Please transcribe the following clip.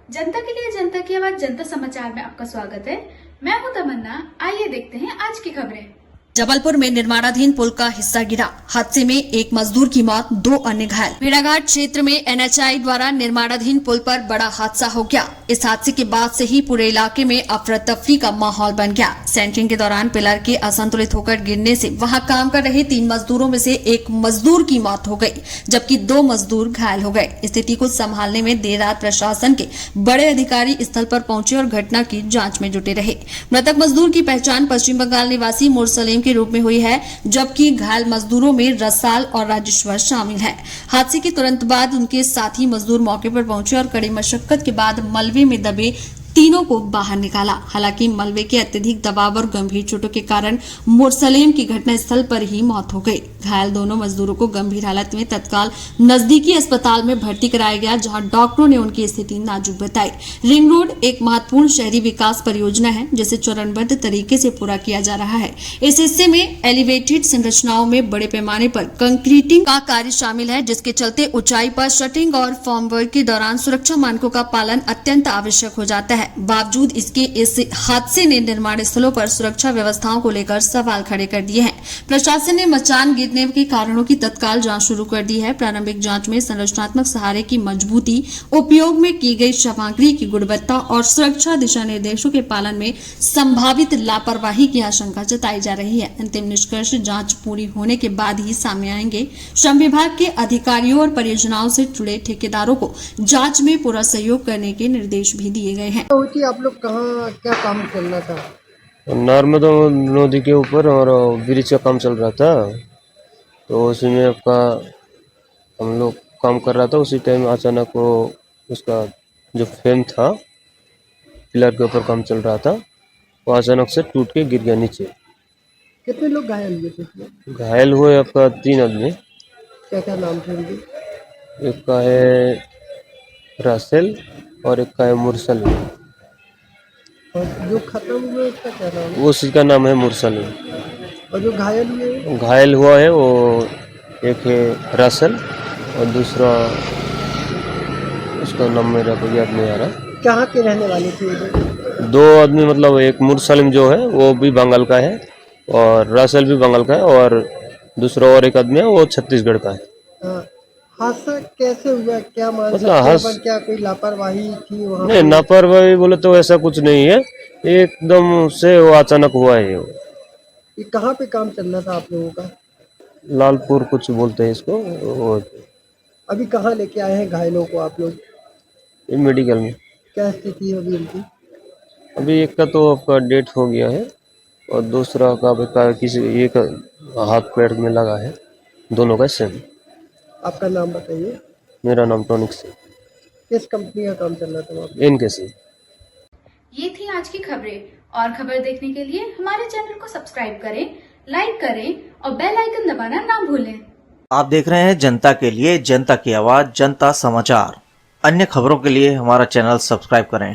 जनता के लिए जनता की आवाज जनता समाचार में आपका स्वागत है। मैं हूं तमन्ना। आइए देखते हैं आज की खबरें। जबलपुर में निर्माणाधीन पुल का हिस्सा गिरा। हादसे में एक मजदूर की मौत, 2 अन्य घायल। भेड़ाघाट क्षेत्र में NHAI द्वारा निर्माणाधीन पुल पर बड़ा हादसा हो गया। इस हादसे के बाद से ही पूरे इलाके में अफरा तफरी का माहौल बन गया। सेंटरिंग के दौरान पिलर के असंतुलित होकर गिरने से वहां काम कर रहे 3 मजदूरों में से एक मजदूर की मौत हो गई, जबकि 2 मजदूर घायल हो गए। स्थिति को संभालने में देर रात प्रशासन के बड़े अधिकारी स्थल पर पहुंचे और घटना की जांच में जुटे रहे। मृतक मजदूर की पहचान पश्चिम बंगाल निवासी मुरसलीम के रूप में हुई है, जबकि घायल मजदूरों में रसाल और राजेश्वर शामिल हैं। हादसे के तुरंत बाद उनके साथी मजदूर मौके पर पहुंचे और कड़ी मशक्कत के बाद मलबे में दबे तीनों को बाहर निकाला। हालांकि मलबे के अत्यधिक दबाव और गंभीर चोटों के कारण मुरसलीम की घटनास्थल पर ही मौत हो गई। घायल दोनों मजदूरों को गंभीर हालत में तत्काल नजदीकी अस्पताल में भर्ती कराया गया, जहां डॉक्टरों ने उनकी स्थिति नाजुक बताई। रिंग रोड एक महत्वपूर्ण शहरी विकास परियोजना है, जिसे चरणबद्ध तरीके से पूरा किया जा रहा है। इस हिस्से में एलिवेटेड संरचनाओं में बड़े पैमाने पर कंक्रीटिंग का कार्य शामिल है, जिसके चलते ऊंचाई पर शटरिंग और फॉर्मवर्क के दौरान सुरक्षा मानकों का पालन अत्यंत आवश्यक हो जाता है। बावजूद इसके इस हादसे ने निर्माण स्थलों पर सुरक्षा व्यवस्थाओं को लेकर सवाल खड़े कर दिए हैं। प्रशासन ने मचान गिरने के कारणों की तत्काल जांच शुरू कर दी है। प्रारंभिक जांच में संरचनात्मक सहारे की मजबूती, उपयोग में की गई सामग्री की गुणवत्ता और सुरक्षा दिशा निर्देशों के पालन में संभावित लापरवाही की आशंका जताई जा रही है। अंतिम निष्कर्ष जांच पूरी होने के बाद ही सामने आएंगे। श्रम विभाग के अधिकारियों और परियोजनाओं से जुड़े ठेकेदारों को जांच में पूरा सहयोग करने के निर्देश भी दिए गए हैं। आप लोग कहाँ क्या काम चल रहा था? नर्मदा नदी के ऊपर और ब्रिज का काम चल रहा था, तो उसी में आपका हम लोग काम कर रहा था। उसी टाइम अचानक वो उसका जो फ्रेम था पिलर के ऊपर काम चल रहा था, वो अचानक से टूट के गिर गया नीचे। कितने लोग घायल हुए थे इसमें? घायल हुए आपका 3 आदमी। क्या क्या नाम थे उनके? एक का है रासेल और एक का है मुरसल। और जो खत्म हुए उसका क्या नाम है? उसी का नाम है मुरसल। और जो घायल हुए? घायल हुआ है वो एक है रासेल और दूसरा उसका नाम मेरा को याद नहीं आ रहा। कहाँ के रहने वाले थे ये लोग? 2 आदमी, मतलब एक मुरसलिम जो है वो भी बंगाल का है और रासेल भी बंगाल का है, और दूसरा और एक आदमी है वो छत्तीसगढ़ का है। हाँ। हादसा कैसे हुआ? क्या मान मतलब सकते हैं, क्या कोई लापरवाही थी वहाँ? नहीं, लापरवाही बोले तो ऐसा कुछ नहीं है, एकदम से वो अचानक हुआ है। ये कहाँ पे काम चल रहा था आप लोगों का? लालपुर कुछ बोलते हैं इसको। अभी कहाँ लेके आए हैं घायलों को आप लोग? ये मेडिकल में। क्या स्थिति है अभी उनकी? अभी एक का तो आपका डेथ हो गया है और दूसरा का किसी एक हाथ पैर में लगा है, दोनों का सेम। आपका नाम बताइए। मेरा नाम टॉनिक से। किस कंपनी का काम चल रहा था वहाँ? इनके से। ये थी आज की खबरें। और खबर देखने के लिए हमारे चैनल को सब्सक्राइब करें, लाइक करें और बेल आइकन दबाना ना भूलें। आप देख रहे हैं जनता के लिए जनता की आवाज जनता समाचार। अन्य खबरों के लिए हमारा चैनल सब्सक्राइब करें।